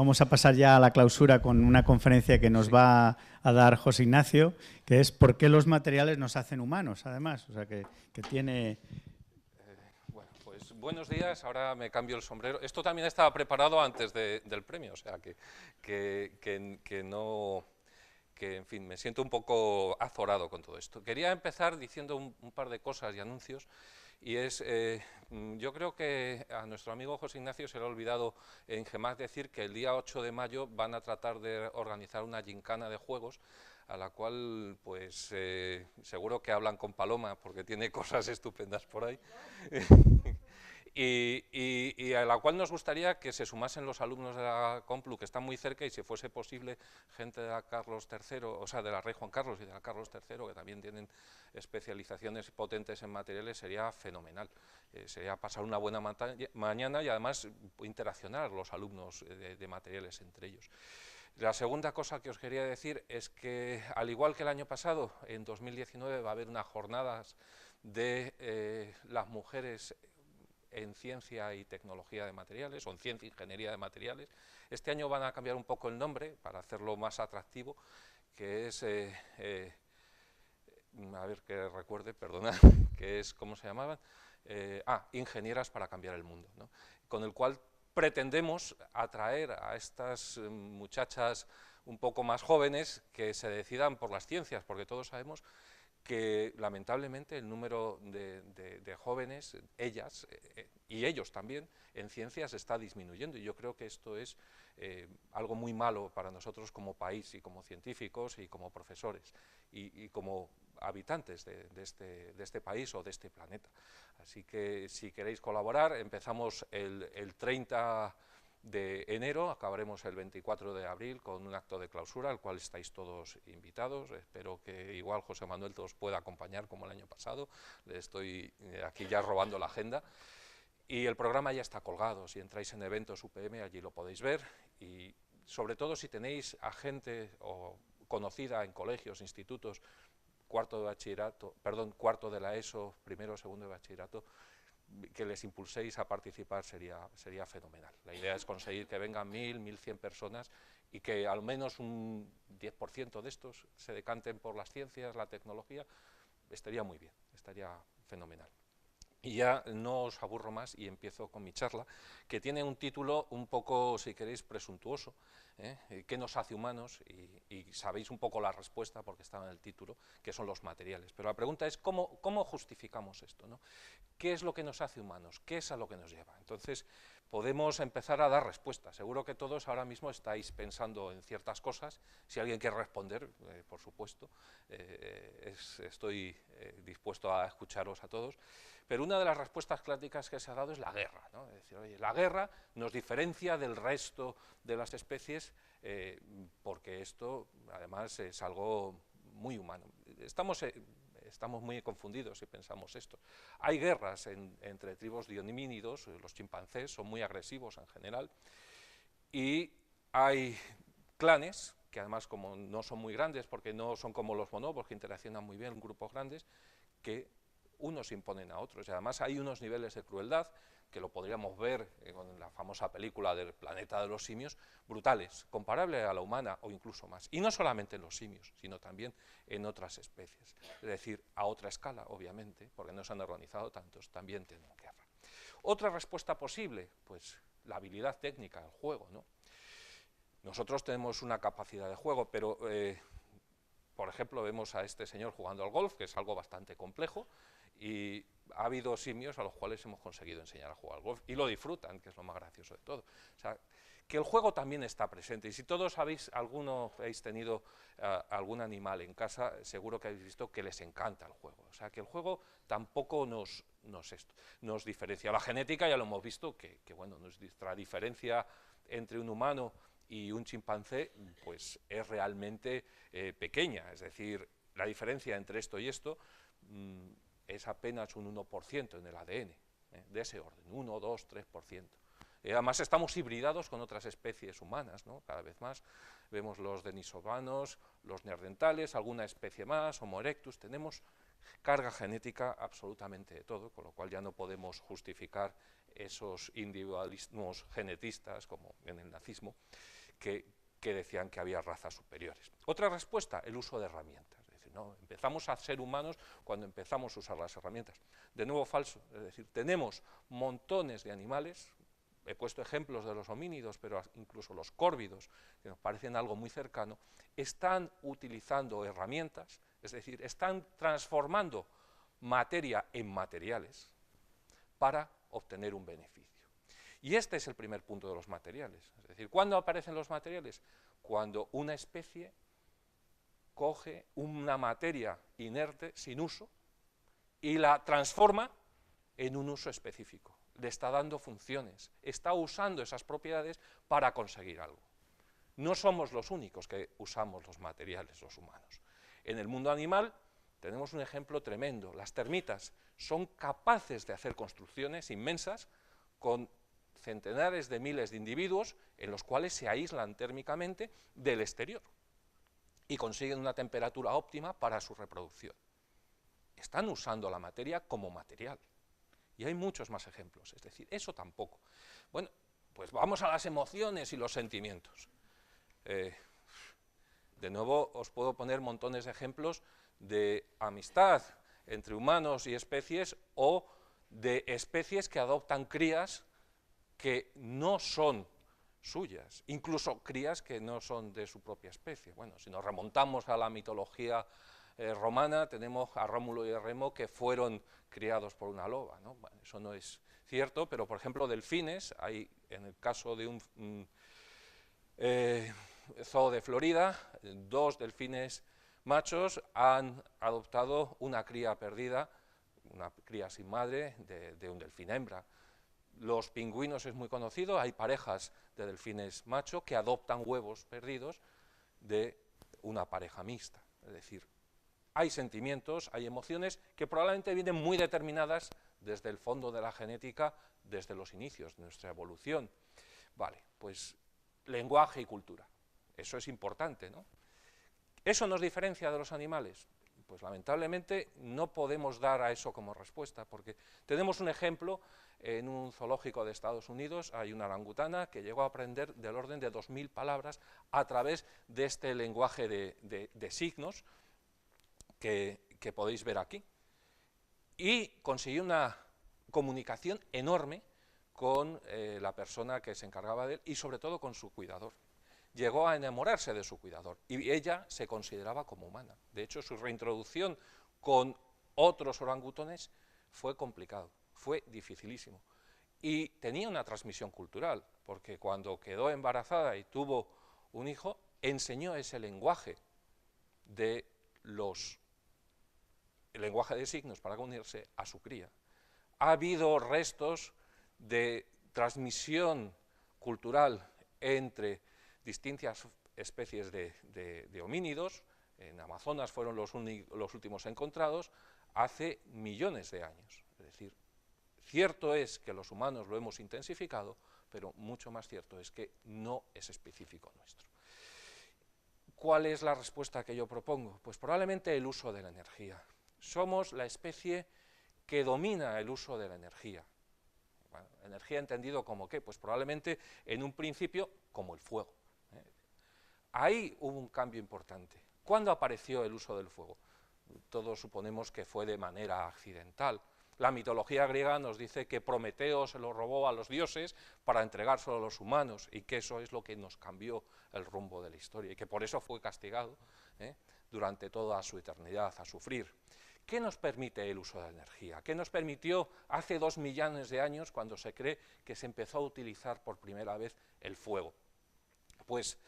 vamos a pasar ya a la clausura con una conferencia que nos va a dar José Ignacio, que es ¿por qué los materiales nos hacen humanos? Además, o sea, que tiene... Bueno, pues buenos días, ahora me cambio el sombrero. Esto también estaba preparado antes del premio, o sea, que no... que, en fin, me siento un poco azorado con todo esto. Quería empezar diciendo un par de cosas y anuncios, y es, yo creo que a nuestro amigo José Ignacio se le ha olvidado en GEMAC decir que el día 8 de mayo van a tratar de organizar una gincana de juegos, a la cual, pues, seguro que hablan con Paloma, porque tiene cosas estupendas por ahí. Y a la cual nos gustaría que se sumasen los alumnos de la Complu, que están muy cerca, y si fuese posible, gente de la Carlos III, o sea, de la Rey Juan Carlos y de la Carlos III, que también tienen especializaciones potentes en materiales, sería fenomenal. Sería pasar una buena mañana y además interaccionar los alumnos de materiales entre ellos. La segunda cosa que os quería decir es que, al igual que el año pasado, en 2019 va a haber unas jornadas de las mujeres en ciencia y tecnología de materiales, o en ciencia e ingeniería de materiales. Este año van a cambiar un poco el nombre para hacerlo más atractivo, que es, a ver que recuerde, perdona, que es, ¿cómo se llamaban? Ingenieras para cambiar el mundo, ¿no? Con el cual pretendemos atraer a estas muchachas un poco más jóvenes que se decidan por las ciencias, porque todos sabemos que lamentablemente el número de jóvenes, ellas y ellos también, en ciencias está disminuyendo, y yo creo que esto es algo muy malo para nosotros como país y como científicos y como profesores y como habitantes de este país o de este planeta. Así que si queréis colaborar, empezamos el 30 de enero, acabaremos el 24 de abril con un acto de clausura, al cual estáis todos invitados. Espero que igual José Manuel os pueda acompañar como el año pasado, le estoy aquí ya robando la agenda. Y el programa ya está colgado, si entráis en eventos UPM allí lo podéis ver, y sobre todo si tenéis a gente o conocida en colegios, institutos, cuarto de bachillerato, perdón, cuarto de la ESO, primero o segundo de bachillerato, que les impulséis a participar sería fenomenal. La idea es conseguir que vengan 1000, 1100 personas y que al menos un 10% de estos se decanten por las ciencias, la tecnología. Estaría muy bien, estaría fenomenal. Y ya no os aburro más y empiezo con mi charla, que tiene un título un poco, si queréis, presuntuoso, ¿qué nos hace humanos? Y sabéis un poco la respuesta porque estaba en el título, que son los materiales. Pero la pregunta es, ¿cómo justificamos esto, ¿no? ¿Qué es lo que nos hace humanos? ¿Qué es a lo que nos lleva? Entonces, podemos empezar a dar respuestas. Seguro que todos ahora mismo estáis pensando en ciertas cosas. Si alguien quiere responder, por supuesto, estoy dispuesto a escucharos a todos. Pero una de las respuestas clásicas que se ha dado es la guerra, ¿no? Es decir, oye, la guerra nos diferencia del resto de las especies porque esto, además, es algo muy humano. Estamos muy confundidos si pensamos esto. Hay guerras entre tribus de homínidos, los chimpancés son muy agresivos en general, y hay clanes, que además como no son muy grandes, porque no son como los bonobos, que interaccionan muy bien en grupos grandes, que unos imponen a otros, y además hay unos niveles de crueldad, que lo podríamos ver en la famosa película del planeta de los simios, brutales, comparables a la humana o incluso más. Y no solamente en los simios, sino también en otras especies. Es decir, a otra escala, obviamente, porque no se han organizado tantos, también tienen guerra. Otra respuesta posible, pues la habilidad técnica del juego, ¿no? Nosotros tenemos una capacidad de juego, pero por ejemplo, vemos a este señor jugando al golf, que es algo bastante complejo, y ha habido simios a los cuales hemos conseguido enseñar a jugar al golf, y lo disfrutan, que es lo más gracioso de todo. O sea, que el juego también está presente, y si todos alguno habéis tenido algún animal en casa, seguro que habéis visto que les encanta el juego. O sea, que el juego tampoco nos diferencia. La genética ya lo hemos visto, que bueno, nuestra diferencia entre un humano y un chimpancé pues es realmente pequeña, es decir, la diferencia entre esto y esto es apenas un 1% en el ADN, de ese orden, 1, 2, 3%. Además estamos hibridados con otras especies humanas, ¿no? Cada vez más vemos los denisovanos, los neandertales, alguna especie más, Homo erectus, tenemos carga genética absolutamente de todo, con lo cual ya no podemos justificar esos individualismos genetistas, como en el nazismo, que decían que había razas superiores. Otra respuesta, el uso de herramientas. Es decir, no, empezamos a ser humanos cuando empezamos a usar las herramientas. De nuevo, falso. Es decir, tenemos montones de animales, he puesto ejemplos de los homínidos, pero incluso los córvidos, que nos parecen algo muy cercano, están utilizando herramientas, es decir, están transformando materia en materiales para obtener un beneficio. Y este es el primer punto de los materiales. Es decir, ¿cuándo aparecen los materiales? Cuando una especie coge una materia inerte, sin uso, y la transforma en un uso específico. Le está dando funciones, está usando esas propiedades para conseguir algo. No somos los únicos que usamos los materiales, los humanos. En el mundo animal tenemos un ejemplo tremendo. Las termitas son capaces de hacer construcciones inmensas con centenares de miles de individuos en los cuales se aíslan térmicamente del exterior y consiguen una temperatura óptima para su reproducción. Están usando la materia como material. Y hay muchos más ejemplos, es decir, eso tampoco. Bueno, pues vamos a las emociones y los sentimientos. De nuevo os puedo poner montones de ejemplos de amistad entre humanos y especies o de especies que adoptan crías que no son suyas, incluso crías que no son de su propia especie. Bueno, si nos remontamos a la mitología romana, tenemos a Rómulo y a Remo que fueron criados por una loba, ¿no? Bueno, eso no es cierto, pero por ejemplo delfines, hay en el caso de un zoo de Florida, 2 delfines machos han adoptado una cría perdida, una cría sin madre de un delfín hembra. Los pingüinos es muy conocido, hay parejas de delfines macho que adoptan huevos perdidos de una pareja mixta. Es decir, hay sentimientos, hay emociones que probablemente vienen muy determinadas desde el fondo de la genética, desde los inicios de nuestra evolución. Vale, pues lenguaje y cultura, eso es importante, ¿no? ¿Eso nos diferencia de los animales? Pues lamentablemente no podemos dar a eso como respuesta, porque tenemos un ejemplo en un zoológico de Estados Unidos, hay una orangutana que llegó a aprender del orden de 2000 palabras a través de este lenguaje de signos que podéis ver aquí, y consiguió una comunicación enorme con la persona que se encargaba de él y sobre todo con su cuidador. Llegó a enamorarse de su cuidador y ella se consideraba como humana. De hecho, su reintroducción con otros orangutones fue complicado, fue dificilísimo. Y tenía una transmisión cultural, porque cuando quedó embarazada y tuvo un hijo, enseñó ese lenguaje de el lenguaje de signos para unirse a su cría. Ha habido restos de transmisión cultural entre distintas especies de homínidos, en Amazonas fueron los últimos encontrados, hace millones de años. Es decir, cierto es que los humanos lo hemos intensificado, pero mucho más cierto es que no es específico nuestro. ¿Cuál es la respuesta que yo propongo? Pues probablemente el uso de la energía. Somos la especie que domina el uso de la energía. Bueno, energía entendido como ¿qué? Pues probablemente en un principio como el fuego. Ahí hubo un cambio importante. ¿Cuándo apareció el uso del fuego? Todos suponemos que fue de manera accidental. La mitología griega nos dice que Prometeo se lo robó a los dioses para entregárselo a los humanos y que eso es lo que nos cambió el rumbo de la historia y que por eso fue castigado durante toda su eternidad a sufrir. ¿Qué nos permite el uso de la energía? ¿Qué nos permitió hace 2 millones de años cuando se cree que se empezó a utilizar por primera vez el fuego? Pues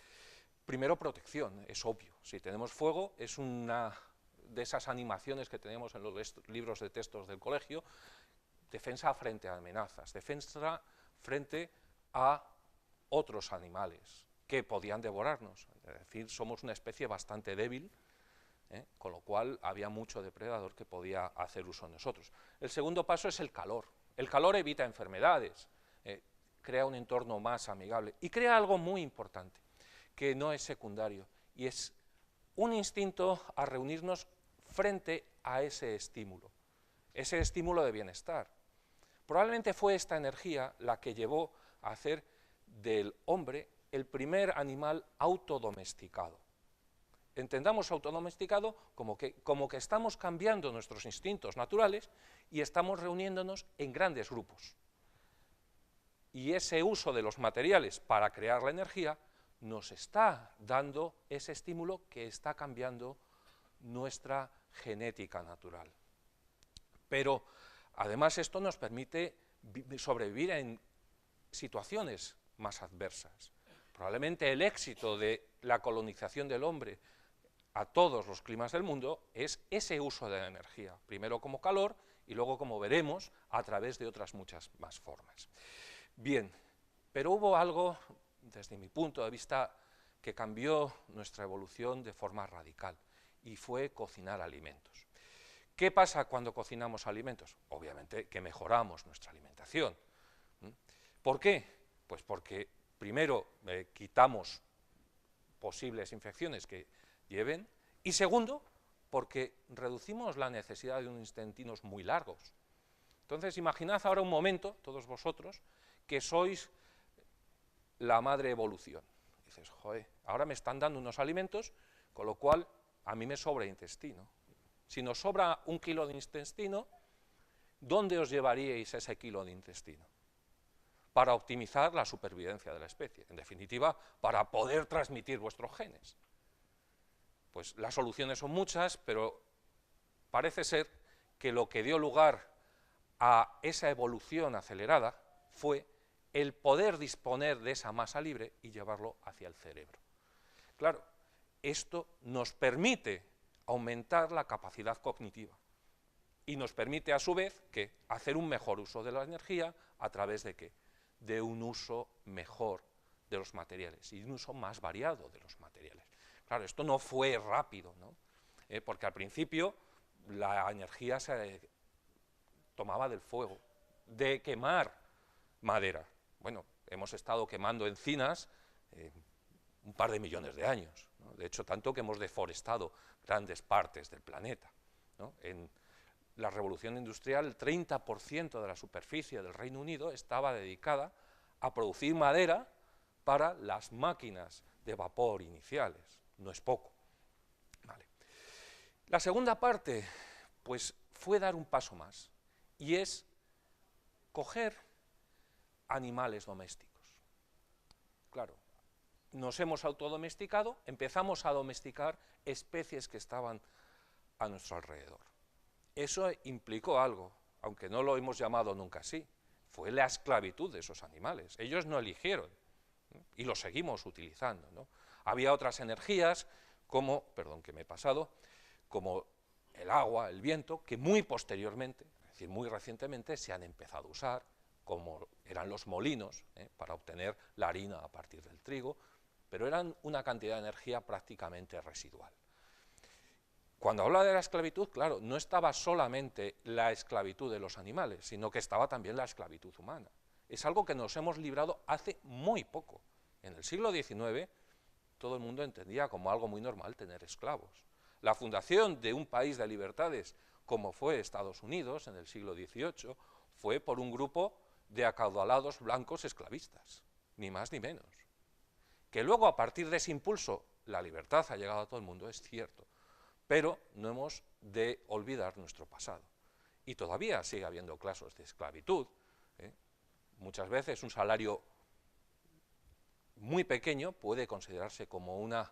primero protección, es obvio. Si tenemos fuego es una de esas animaciones que tenemos en los libros de textos del colegio, defensa frente a amenazas, defensa frente a otros animales que podían devorarnos. Es decir, somos una especie bastante débil, con lo cual había mucho depredador que podía hacer uso de nosotros. El segundo paso es el calor. El calor evita enfermedades, crea un entorno más amigable y crea algo muy importante, que no es secundario, y es un instinto a reunirnos frente a ese estímulo de bienestar. Probablemente fue esta energía la que llevó a hacer del hombre el primer animal autodomesticado. Entendamos autodomesticado como que estamos cambiando nuestros instintos naturales y estamos reuniéndonos en grandes grupos. Y ese uso de los materiales para crear la energía nos está dando ese estímulo que está cambiando nuestra genética natural. Pero además esto nos permite sobrevivir en situaciones más adversas. Probablemente el éxito de la colonización del hombre a todos los climas del mundo es ese uso de la energía, primero como calor y luego, como veremos, a través de otras muchas más formas. Bien, pero hubo algo, desde mi punto de vista, que cambió nuestra evolución de forma radical, y fue cocinar alimentos. ¿Qué pasa cuando cocinamos alimentos? Obviamente que mejoramos nuestra alimentación. ¿Por qué? Pues porque primero quitamos posibles infecciones que lleven, y segundo, porque reducimos la necesidad de unos intestinos muy largos. Entonces, imaginad ahora un momento, todos vosotros, que sois la madre evolución. Dices, joder, ahora me están dando unos alimentos, con lo cual a mí me sobra intestino. Si nos sobra 1 kilo de intestino, ¿dónde os llevaríais ese kilo de intestino? Para optimizar la supervivencia de la especie, en definitiva, para poder transmitir vuestros genes. Pues las soluciones son muchas, pero parece ser que lo que dio lugar a esa evolución acelerada fue el poder disponer de esa masa libre y llevarlo hacia el cerebro. Claro, esto nos permite aumentar la capacidad cognitiva y nos permite a su vez que hacer un mejor uso de la energía a través de ¿qué? De un uso mejor de los materiales y un uso más variado de los materiales. Claro, esto no fue rápido, ¿no? Porque al principio la energía se tomaba del fuego, de quemar madera. Bueno, hemos estado quemando encinas un par de millones de años, ¿no? De hecho, tanto que hemos deforestado grandes partes del planeta, ¿no? En la revolución industrial, el 30% de la superficie del Reino Unido estaba dedicada a producir madera para las máquinas de vapor iniciales. No es poco. Vale. La segunda parte, pues, fue dar un paso más, y es coger animales domésticos. Claro, nos hemos autodomesticado, empezamos a domesticar especies que estaban a nuestro alrededor. Eso implicó algo, aunque no lo hemos llamado nunca así, fue la esclavitud de esos animales. Ellos no eligieron, ¿no? Y lo seguimos utilizando, ¿no? Había otras energías, como, perdón que me he pasado, como el agua, el viento, que muy posteriormente, es decir, muy recientemente, se han empezado a usar, como eran los molinos, para obtener la harina a partir del trigo, pero eran una cantidad de energía prácticamente residual. Cuando habla de la esclavitud, claro, no estaba solamente la esclavitud de los animales, sino que estaba también la esclavitud humana. Es algo que nos hemos librado hace muy poco. En el siglo XIX, todo el mundo entendía como algo muy normal tener esclavos. La fundación de un país de libertades, como fue Estados Unidos en el siglo XVIII, fue por un grupo de acaudalados blancos esclavistas, ni más ni menos. Que luego, a partir de ese impulso, la libertad ha llegado a todo el mundo, es cierto, pero no hemos de olvidar nuestro pasado. Y todavía sigue habiendo casos de esclavitud, muchas veces un salario muy pequeño puede considerarse como una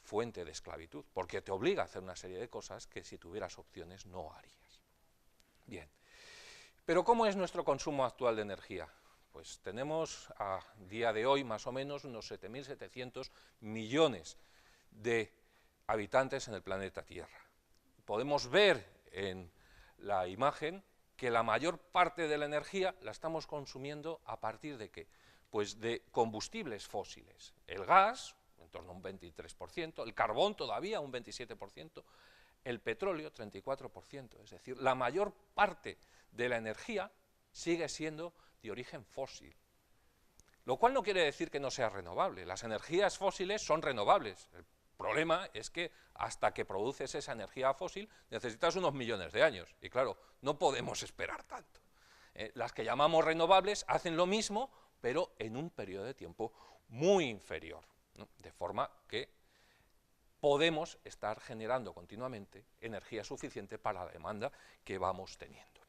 fuente de esclavitud, porque te obliga a hacer una serie de cosas que si tuvieras opciones no harías. Bien, pero ¿cómo es nuestro consumo actual de energía? Pues tenemos a día de hoy más o menos unos 7.700 millones de habitantes en el planeta Tierra. Podemos ver en la imagen que la mayor parte de la energía la estamos consumiendo a partir de ¿qué? Pues de combustibles fósiles. El gas, en torno a un 23%, el carbón todavía un 27%, el petróleo 34%, es decir, la mayor parte de la energía sigue siendo de origen fósil. Lo cual no quiere decir que no sea renovable, las energías fósiles son renovables. El problema es que hasta que produces esa energía fósil necesitas unos millones de años, y claro, no podemos esperar tanto. Las que llamamos renovables hacen lo mismo, pero en un periodo de tiempo muy inferior, ¿no? De forma que podemos estar generando continuamente energía suficiente para la demanda que vamos teniendo.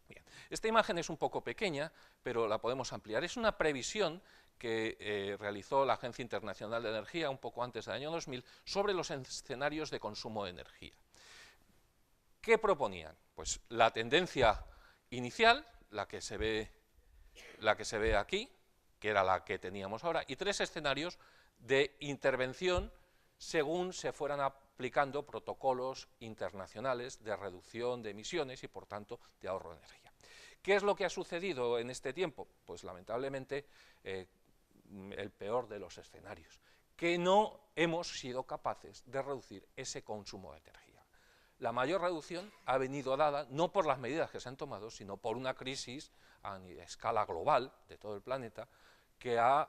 Bien. Esta imagen es un poco pequeña, pero la podemos ampliar. Es una previsión que realizó la Agencia Internacional de Energía un poco antes del año 2000 sobre los escenarios de consumo de energía. ¿Qué proponían? Pues la tendencia inicial, la que se ve aquí, que era la que teníamos ahora, y 3 escenarios de intervención según se fueran aplicando protocolos internacionales de reducción de emisiones y, por tanto, de ahorro de energía. ¿Qué es lo que ha sucedido en este tiempo? Pues, lamentablemente, el peor de los escenarios, que no hemos sido capaces de reducir ese consumo de energía. La mayor reducción ha venido dada no por las medidas que se han tomado, sino por una crisis a escala global de todo el planeta, que ha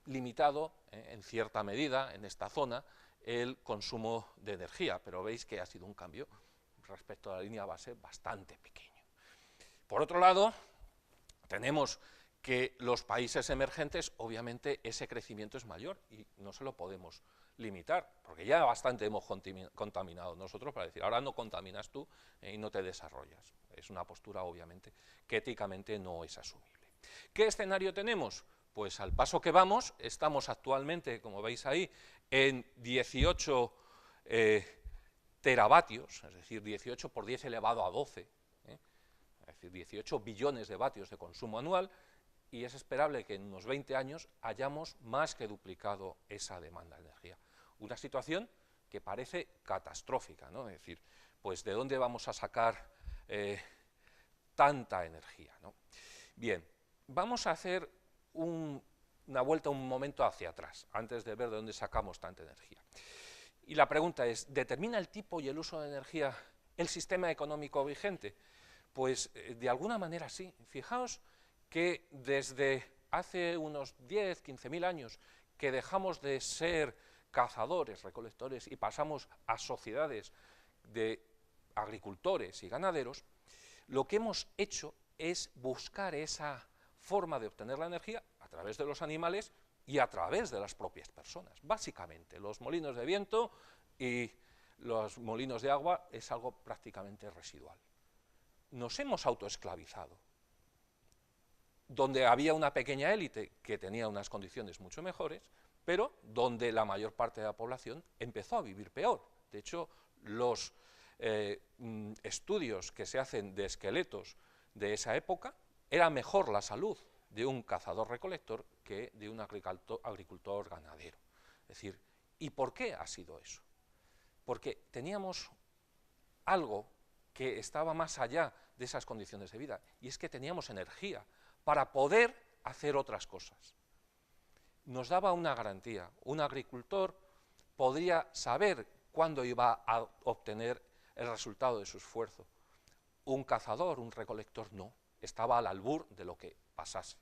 limitado, en cierta medida, en esta zona, el consumo de energía, pero veis que ha sido un cambio respecto a la línea base bastante pequeño. Por otro lado, tenemos que los países emergentes, obviamente, ese crecimiento es mayor y no se lo podemos limitar, porque ya bastante hemos contaminado nosotros para decir, ahora no contaminas tú y no te desarrollas. Es una postura, obviamente, que éticamente no es asumible. ¿Qué escenario tenemos? Pues al paso que vamos, estamos actualmente, como veis ahí, en 18 teravatios, es decir, 18 por 10 elevado a 12, es decir, 18 billones de vatios de consumo anual, y es esperable que en unos 20 años hayamos más que duplicado esa demanda de energía. Una situación que parece catastrófica, ¿no? Es decir, pues ¿de dónde vamos a sacar tanta energía, ¿no? Bien, vamos a hacer una vuelta un momento hacia atrás, antes de ver de dónde sacamos tanta energía. Y la pregunta es, ¿determina el tipo y el uso de energía el sistema económico vigente? Pues de alguna manera sí. Fijaos que desde hace unos 10, 15.000 años que dejamos de ser cazadores, recolectores y pasamos a sociedades de agricultores y ganaderos, lo que hemos hecho es buscar esa forma de obtener la energía a través de los animales y a través de las propias personas. Básicamente, los molinos de viento y los molinos de agua es algo prácticamente residual. Nos hemos autoesclavizado. Donde había una pequeña élite que tenía unas condiciones mucho mejores, pero donde la mayor parte de la población empezó a vivir peor. De hecho, los estudios que se hacen de esqueletos de esa época, era mejor la salud de un cazador-recolector que de un agricultor ganadero. Es decir, ¿y por qué ha sido eso? Porque teníamos algo que estaba más allá de esas condiciones de vida, y es que teníamos energía para poder hacer otras cosas. Nos daba una garantía. Un agricultor podría saber cuándo iba a obtener el resultado de su esfuerzo. Un cazador, un recolector, no. Estaba al albur de lo que pasase.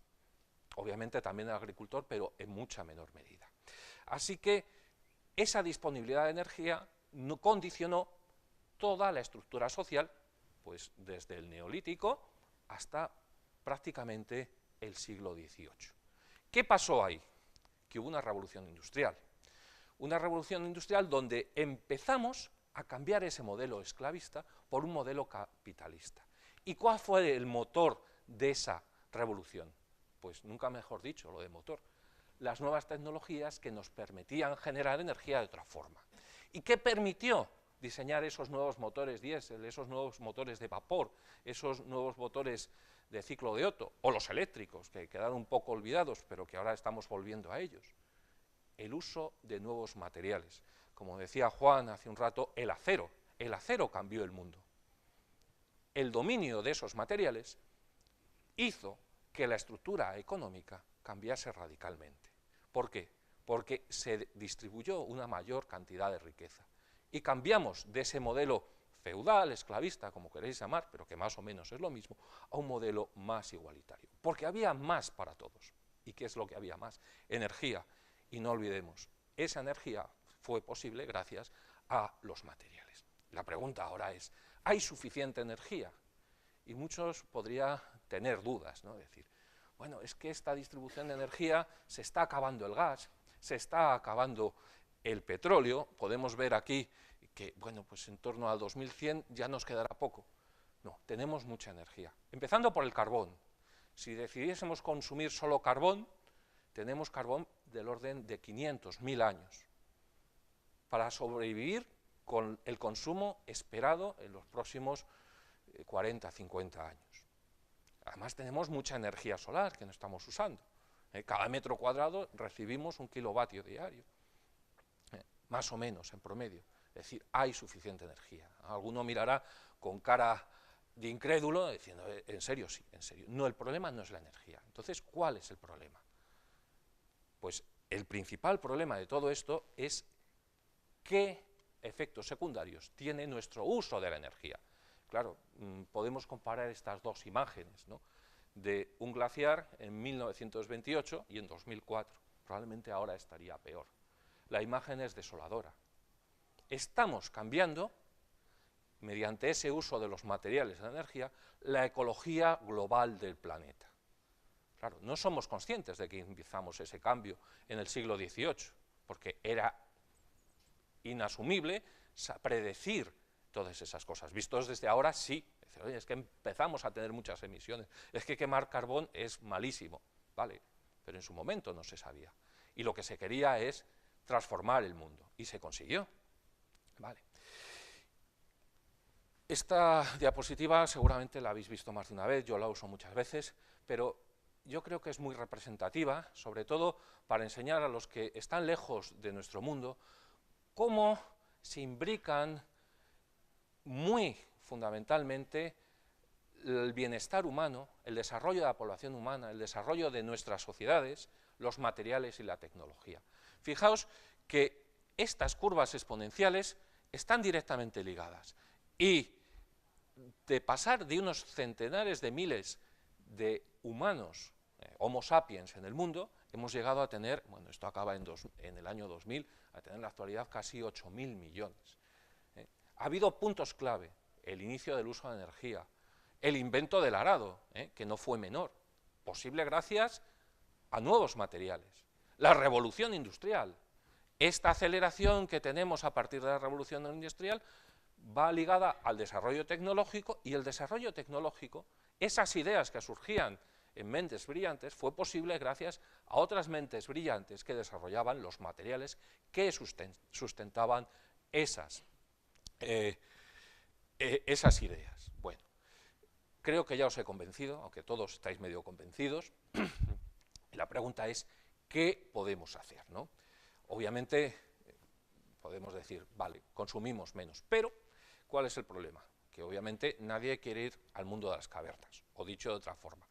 Obviamente también el agricultor, pero en mucha menor medida. Así que esa disponibilidad de energía no condicionó toda la estructura social, pues desde el Neolítico hasta prácticamente el siglo XVIII. ¿Qué pasó ahí? Que hubo una revolución industrial. Una revolución industrial donde empezamos a cambiar ese modelo esclavista por un modelo capitalista. ¿Y cuál fue el motor de esa revolución? Pues nunca mejor dicho, lo de motor. Las nuevas tecnologías que nos permitían generar energía de otra forma. ¿Y qué permitió diseñar esos nuevos motores diésel, esos nuevos motores de vapor, esos nuevos motores de ciclo de Otto, o los eléctricos, que quedaron un poco olvidados, pero que ahora estamos volviendo a ellos? El uso de nuevos materiales. Como decía Juan hace un rato, el acero cambió el mundo. El dominio de esos materiales hizo que la estructura económica cambiase radicalmente. ¿Por qué? Porque se distribuyó una mayor cantidad de riqueza. Y cambiamos de ese modelo feudal, esclavista, como queréis llamar, pero que más o menos es lo mismo, a un modelo más igualitario. Porque había más para todos. ¿Y qué es lo que había más? Energía. Y no olvidemos, esa energía fue posible gracias a los materiales. La pregunta ahora es, ¿hay suficiente energía? Y muchos podría tener dudas, ¿no? Es decir, bueno, es que esta distribución de energía se está acabando el gas, se está acabando el petróleo, podemos ver aquí que, bueno, pues en torno al 2100 ya nos quedará poco. No, tenemos mucha energía. Empezando por el carbón. Si decidiésemos consumir solo carbón, tenemos carbón del orden de 500, 1000 años para sobrevivir con el consumo esperado en los próximos 40, 50 años. Además tenemos mucha energía solar que no estamos usando. Cada metro cuadrado recibimos 1 kilovatio diario, más o menos en promedio. Es decir, hay suficiente energía. Alguno mirará con cara de incrédulo diciendo, en serio, sí, en serio. No, el problema no es la energía. Entonces, ¿cuál es el problema? Pues el principal problema de todo esto es qué efectos secundarios tiene nuestro uso de la energía. Claro, podemos comparar estas dos imágenes, ¿no?, de un glaciar en 1928 y en 2004. Probablemente ahora estaría peor. La imagen es desoladora. Estamos cambiando, mediante ese uso de los materiales de energía, la ecología global del planeta. Claro, no somos conscientes de que empezamos ese cambio en el siglo XVIII, porque era inasumible predecir todas esas cosas. Vistos desde ahora, sí. Oye, es que empezamos a tener muchas emisiones, es que quemar carbón es malísimo, ¿vale? Pero en su momento no se sabía. Y lo que se quería es transformar el mundo, y se consiguió, ¿vale? Esta diapositiva seguramente la habéis visto más de una vez, yo la uso muchas veces, pero yo creo que es muy representativa, sobre todo para enseñar a los que están lejos de nuestro mundo, cómo se imbrican muy fundamentalmente el bienestar humano, el desarrollo de la población humana, el desarrollo de nuestras sociedades, los materiales y la tecnología. Fijaos que estas curvas exponenciales están directamente ligadas, y de pasar de unos centenares de miles de humanos, Homo sapiens, en el mundo, hemos llegado a tener, bueno, esto acaba en el año 2000, a tener en la actualidad casi 8.000 millones. Ha habido puntos clave: el inicio del uso de energía, el invento del arado, que no fue menor, posible gracias a nuevos materiales, la revolución industrial. Esta aceleración que tenemos a partir de la revolución industrial va ligada al desarrollo tecnológico, y el desarrollo tecnológico, esas ideas que surgían en mentes brillantes, fue posible gracias a otras mentes brillantes que desarrollaban los materiales que sustentaban esas ideas. Bueno, creo que ya os he convencido, aunque todos estáis medio convencidos. La pregunta es, ¿qué podemos hacer, ¿no? Obviamente, podemos decir, vale, consumimos menos, pero ¿cuál es el problema? Que obviamente nadie quiere ir al mundo de las cavernas, o dicho de otra forma,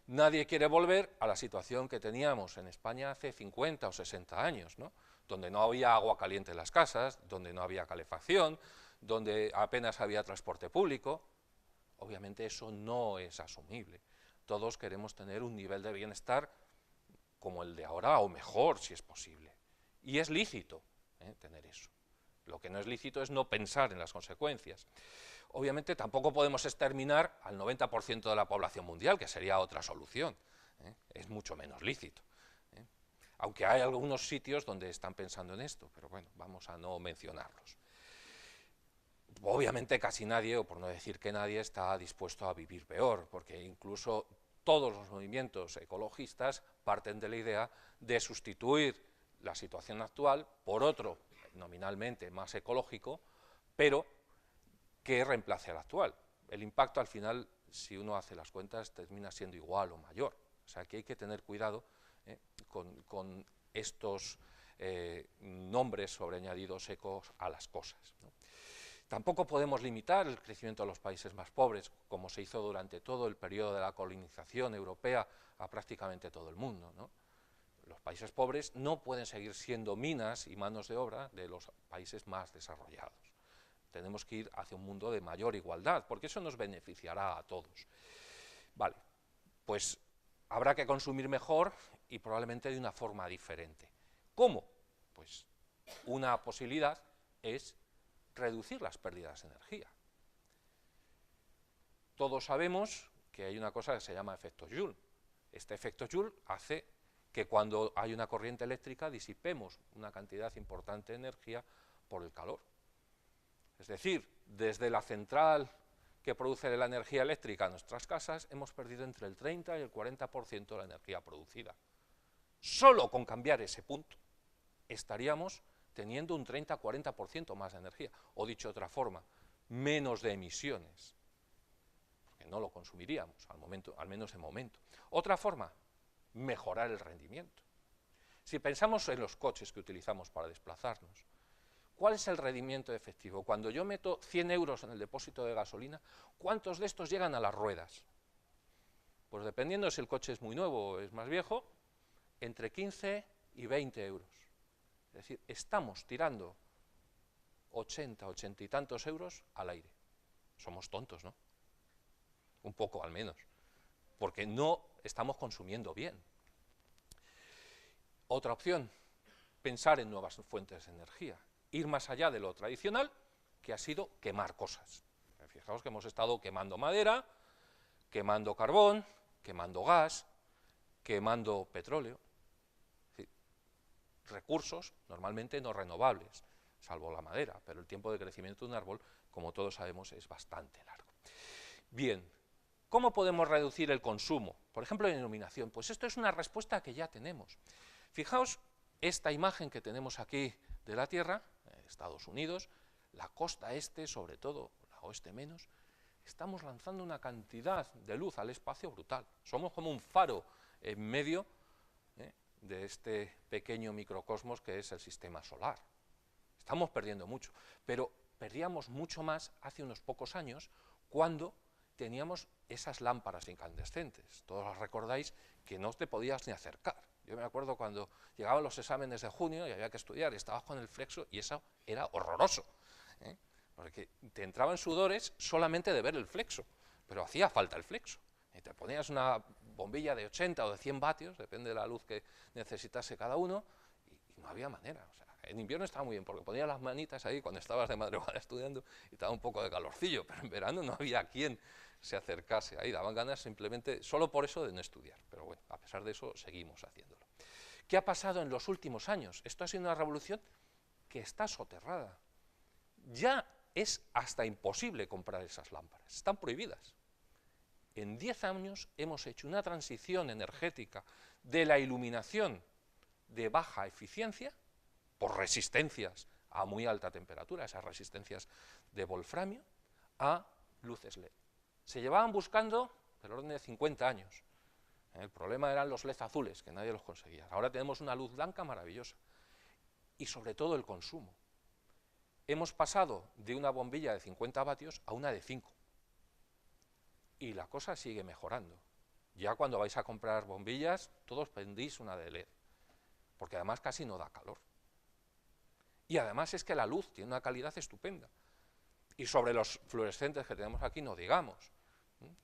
nadie quiere volver a la situación que teníamos en España hace 50 o 60 años, ¿no?, donde no había agua caliente en las casas, donde no había calefacción, donde apenas había transporte público. Obviamente eso no es asumible. Todos queremos tener un nivel de bienestar como el de ahora, o mejor, si es posible. Y es lícito tener eso. Lo que no es lícito es no pensar en las consecuencias. Obviamente tampoco podemos exterminar al 90% de la población mundial, que sería otra solución. Es mucho menos lícito. Aunque hay algunos sitios donde están pensando en esto, pero bueno, vamos a no mencionarlos. Obviamente casi nadie, o por no decir que nadie, está dispuesto a vivir peor, porque incluso todos los movimientos ecologistas parten de la idea de sustituir la situación actual por otro, nominalmente más ecológico, pero que reemplace al actual. El impacto al final, si uno hace las cuentas, termina siendo igual o mayor. O sea que hay que tener cuidado con estos nombres sobreañadidos ecos a las cosas, ¿no? Tampoco podemos limitar el crecimiento de los países más pobres, como se hizo durante todo el periodo de la colonización europea a prácticamente todo el mundo, ¿no? Los países pobres no pueden seguir siendo minas y manos de obra de los países más desarrollados. Tenemos que ir hacia un mundo de mayor igualdad, porque eso nos beneficiará a todos. Vale, pues habrá que consumir mejor y probablemente de una forma diferente. ¿Cómo? Pues una posibilidad es reducir las pérdidas de energía. Todos sabemos que hay una cosa que se llama efecto Joule. Este efecto Joule hace que cuando hay una corriente eléctrica disipemos una cantidad importante de energía por el calor. Es decir, desde la central que produce la energía eléctrica en nuestras casas, hemos perdido entre el 30 y el 40% de la energía producida. Solo con cambiar ese punto estaríamos teniendo un 30-40% más de energía, o dicho de otra forma, menos de emisiones, porque no lo consumiríamos, al menos de momento. Otra forma, mejorar el rendimiento. Si pensamos en los coches que utilizamos para desplazarnos, ¿cuál es el rendimiento efectivo? Cuando yo meto 100 euros en el depósito de gasolina, ¿cuántos de estos llegan a las ruedas? Pues dependiendo si el coche es muy nuevo o es más viejo, entre 15 y 20 euros. Es decir, estamos tirando 80 y tantos euros al aire. Somos tontos, ¿no? Un poco al menos, porque no estamos consumiendo bien. Otra opción, pensar en nuevas fuentes de energía, ir más allá de lo tradicional, que ha sido quemar cosas. Fijaos que hemos estado quemando madera, quemando carbón, quemando gas, quemando petróleo, es decir, recursos normalmente no renovables, salvo la madera, pero el tiempo de crecimiento de un árbol, como todos sabemos, es bastante largo. Bien, ¿cómo podemos reducir el consumo? Por ejemplo, en iluminación. Pues esto es una respuesta que ya tenemos. Fijaos esta imagen que tenemos aquí de la Tierra, Estados Unidos, la costa este, sobre todo, la oeste menos, estamos lanzando una cantidad de luz al espacio brutal. Somos como un faro en medio de este pequeño microcosmos que es el sistema solar. Estamos perdiendo mucho, pero perdíamos mucho más hace unos pocos años cuando teníamos esas lámparas incandescentes. Todos las recordáis que no te podías ni acercar. Yo me acuerdo cuando llegaban los exámenes de junio y había que estudiar, y estabas con el flexo y eso era horroroso, porque te entraban sudores solamente de ver el flexo, pero hacía falta el flexo. Y te ponías una bombilla de 80 o de 100 vatios, depende de la luz que necesitase cada uno, y no había manera. O sea, en invierno estaba muy bien, porque ponías las manitas ahí cuando estabas de madrugada estudiando y te daba un poco de calorcillo, pero en verano no había quien se acercase ahí, daban ganas simplemente, solo por eso, de no estudiar. Pero bueno, a pesar de eso, seguimos haciéndolo. ¿Qué ha pasado en los últimos años? Esto ha sido una revolución que está soterrada. Ya es hasta imposible comprar esas lámparas, están prohibidas. En 10 años hemos hecho una transición energética de la iluminación de baja eficiencia, por resistencias a muy alta temperatura, esas resistencias de wolframio, a luces LED. Se llevaban buscando del orden de 50 años. El problema eran los LED azules, que nadie los conseguía. Ahora tenemos una luz blanca maravillosa. Y sobre todo el consumo. Hemos pasado de una bombilla de 50 vatios a una de 5. Y la cosa sigue mejorando. Ya cuando vais a comprar bombillas, todos pedís una de LED, porque además casi no da calor. Y además es que la luz tiene una calidad estupenda. Y sobre los fluorescentes que tenemos aquí no digamos.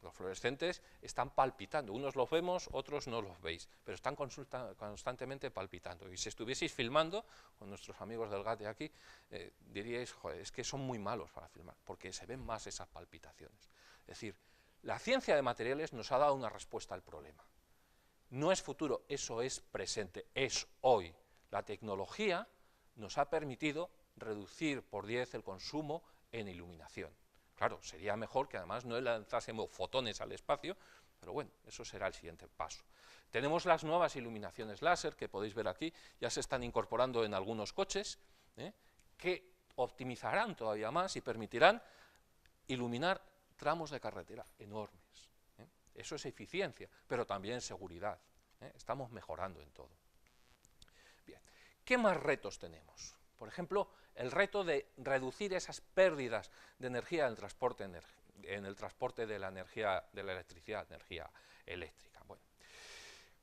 Los fluorescentes están palpitando, unos los vemos, otros no los veis, pero están constantemente palpitando. Y si estuvieseis filmando con nuestros amigos del GAT de aquí, diríais, joder, es que son muy malos para filmar, porque se ven más esas palpitaciones. Es decir, la ciencia de materiales nos ha dado una respuesta al problema. No es futuro, eso es presente, es hoy. La tecnología nos ha permitido reducir por 10 el consumo en iluminación. Claro, sería mejor que además no lanzásemos fotones al espacio, pero bueno, eso será el siguiente paso. Tenemos las nuevas iluminaciones láser, que podéis ver aquí, ya se están incorporando en algunos coches, que optimizarán todavía más y permitirán iluminar tramos de carretera enormes. Eso es eficiencia, pero también seguridad. Estamos mejorando en todo. Bien, ¿qué más retos tenemos? Por ejemplo, el reto de reducir esas pérdidas de energía en el transporte de la energía, de la electricidad, energía eléctrica. Bueno,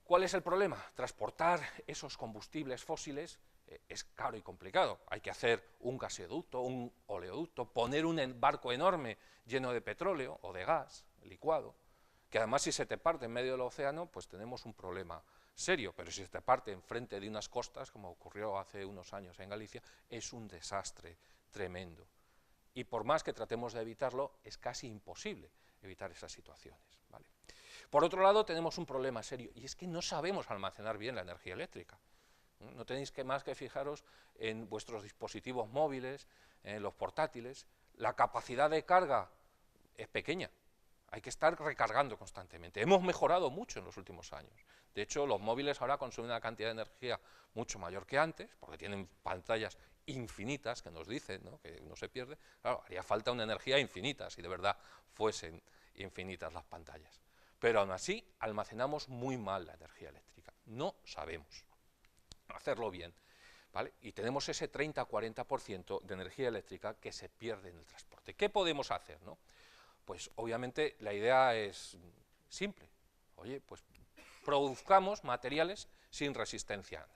¿cuál es el problema? Transportar esos combustibles fósiles es caro y complicado. Hay que hacer un gasoducto, un oleoducto, poner un barco enorme lleno de petróleo o de gas licuado, que además si se te parte en medio del océano, pues tenemos un problema serio, pero si se te parte enfrente de unas costas, como ocurrió hace unos años en Galicia, es un desastre tremendo. y por más que tratemos de evitarlo, es casi imposible evitar esas situaciones, ¿vale? Por otro lado, tenemos un problema serio, y es que no sabemos almacenar bien la energía eléctrica. No tenéis más que fijaros en vuestros dispositivos móviles, en los portátiles. La capacidad de carga es pequeña, hay que estar recargando constantemente. Hemos mejorado mucho en los últimos años. De hecho, los móviles ahora consumen una cantidad de energía mucho mayor que antes, porque tienen pantallas infinitas que nos dicen, ¿no?, que no se pierde. Claro, haría falta una energía infinita si de verdad fuesen infinitas las pantallas. Pero aún así, almacenamos muy mal la energía eléctrica. No sabemos hacerlo bien, ¿vale? Y tenemos ese 30-40% de energía eléctrica que se pierde en el transporte. ¿Qué podemos hacer, no? Pues obviamente la idea es simple. Oye, pues produzcamos materiales sin resistencia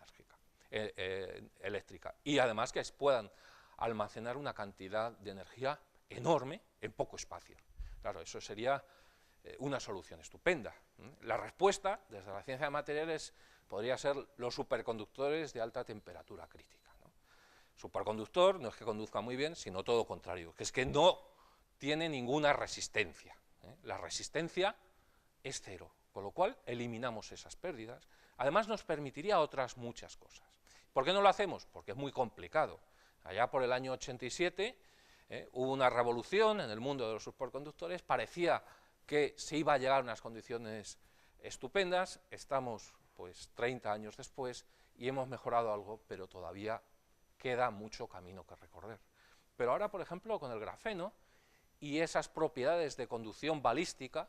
eléctrica y además que puedan almacenar una cantidad de energía enorme en poco espacio. Claro, eso sería una solución estupenda. La respuesta, desde la ciencia de materiales, podría ser los superconductores de alta temperatura crítica, ¿no? Superconductor no es que conduzca muy bien, sino todo lo contrario, que es que no tiene ninguna resistencia, ¿eh? La resistencia es cero, con lo cual eliminamos esas pérdidas. Además nos permitiría otras muchas cosas. ¿Por qué no lo hacemos? Porque es muy complicado. Allá por el año 87 hubo una revolución en el mundo de los superconductores, parecía que se iba a llegar a unas condiciones estupendas, estamos pues 30 años después y hemos mejorado algo, pero todavía queda mucho camino que recorrer. Pero ahora, por ejemplo, con el grafeno y esas propiedades de conducción balística,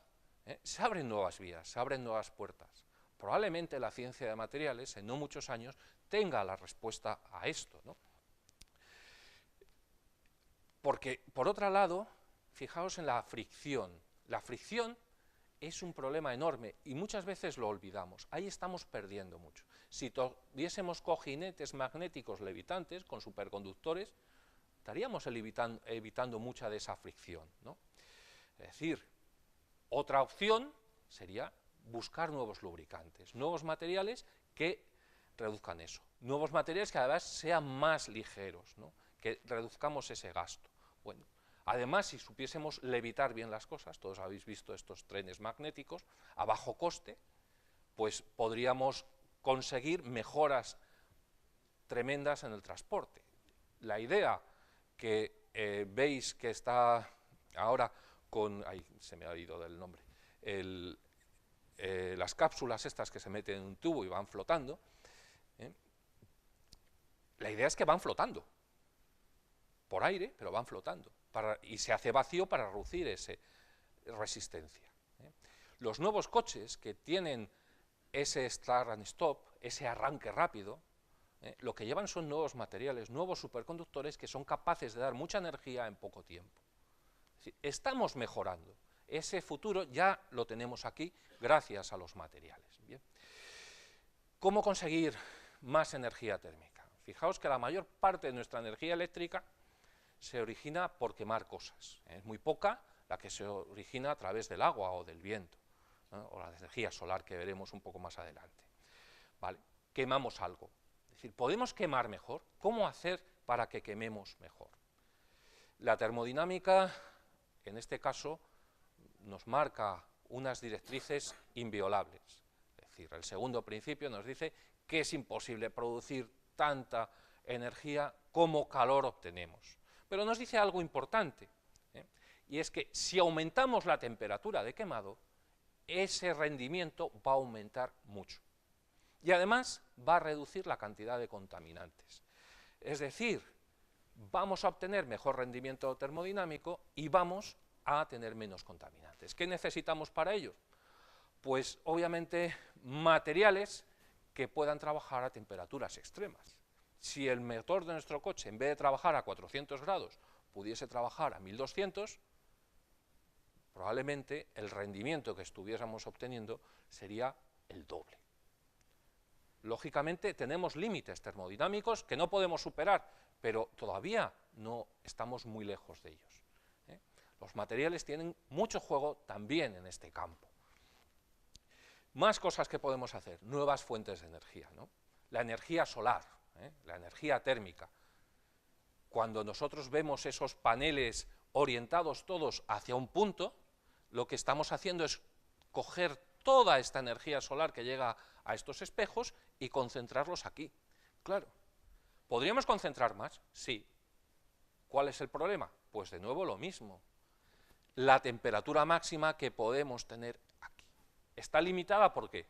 se abren nuevas vías, se abren nuevas puertas. Probablemente la ciencia de materiales, en no muchos años, tenga la respuesta a esto, ¿no? Porque, por otro lado, fijaos en la fricción. La fricción es un problema enorme y muchas veces lo olvidamos. Ahí estamos perdiendo mucho. Si tuviésemos cojinetes magnéticos levitantes con superconductores, estaríamos evitando mucha de esa fricción, ¿no? Es decir, otra opción sería buscar nuevos lubricantes, nuevos materiales que reduzcan eso, nuevos materiales que además sean más ligeros, ¿no?, que reduzcamos ese gasto. Bueno, además, si supiésemos levitar bien las cosas, todos habéis visto estos trenes magnéticos, a bajo coste, pues podríamos conseguir mejoras tremendas en el transporte. La idea que veis que está ahora con, ay, se me ha ido del nombre, las cápsulas estas que se meten en un tubo y van flotando, la idea es que van flotando, por aire, pero van flotando, y se hace vacío para reducir esa resistencia. Los nuevos coches que tienen ese start and stop, ese arranque rápido, lo que llevan son nuevos materiales, nuevos superconductores que son capaces de dar mucha energía en poco tiempo. Es decir, estamos mejorando. Ese futuro ya lo tenemos aquí gracias a los materiales. Bien. ¿Cómo conseguir más energía térmica? Fijaos que la mayor parte de nuestra energía eléctrica se origina por quemar cosas. Es muy poca la que se origina a través del agua o del viento, ¿no?, o la energía solar que veremos un poco más adelante. ¿Vale? Quemamos algo. Es decir, ¿podemos quemar mejor? ¿Cómo hacer para que quememos mejor? La termodinámica, en este caso, nos marca unas directrices inviolables. Es decir, el segundo principio nos dice que es imposible producir tanta energía como calor obtenemos. Pero nos dice algo importante, y es que si aumentamos la temperatura de quemado, ese rendimiento va a aumentar mucho. Y además va a reducir la cantidad de contaminantes. Es decir, vamos a obtener mejor rendimiento termodinámico y vamos a tener menos contaminantes. ¿Qué necesitamos para ello? Pues obviamente materiales que puedan trabajar a temperaturas extremas. Si el motor de nuestro coche, en vez de trabajar a 400 grados, pudiese trabajar a 1200, probablemente el rendimiento que estuviésemos obteniendo sería el doble. Lógicamente tenemos límites termodinámicos que no podemos superar, pero todavía no estamos muy lejos de ellos. Los materiales tienen mucho juego también en este campo. Más cosas que podemos hacer, nuevas fuentes de energía, ¿no? La energía solar, la energía térmica. cuando nosotros vemos esos paneles orientados todos hacia un punto, lo que estamos haciendo es coger toda esta energía solar que llega a estos espejos y concentrarlos aquí. Claro, ¿podríamos concentrar más? Sí. ¿Cuál es el problema? Pues de nuevo lo mismo. La temperatura máxima que podemos tener aquí. ¿Está limitada por qué?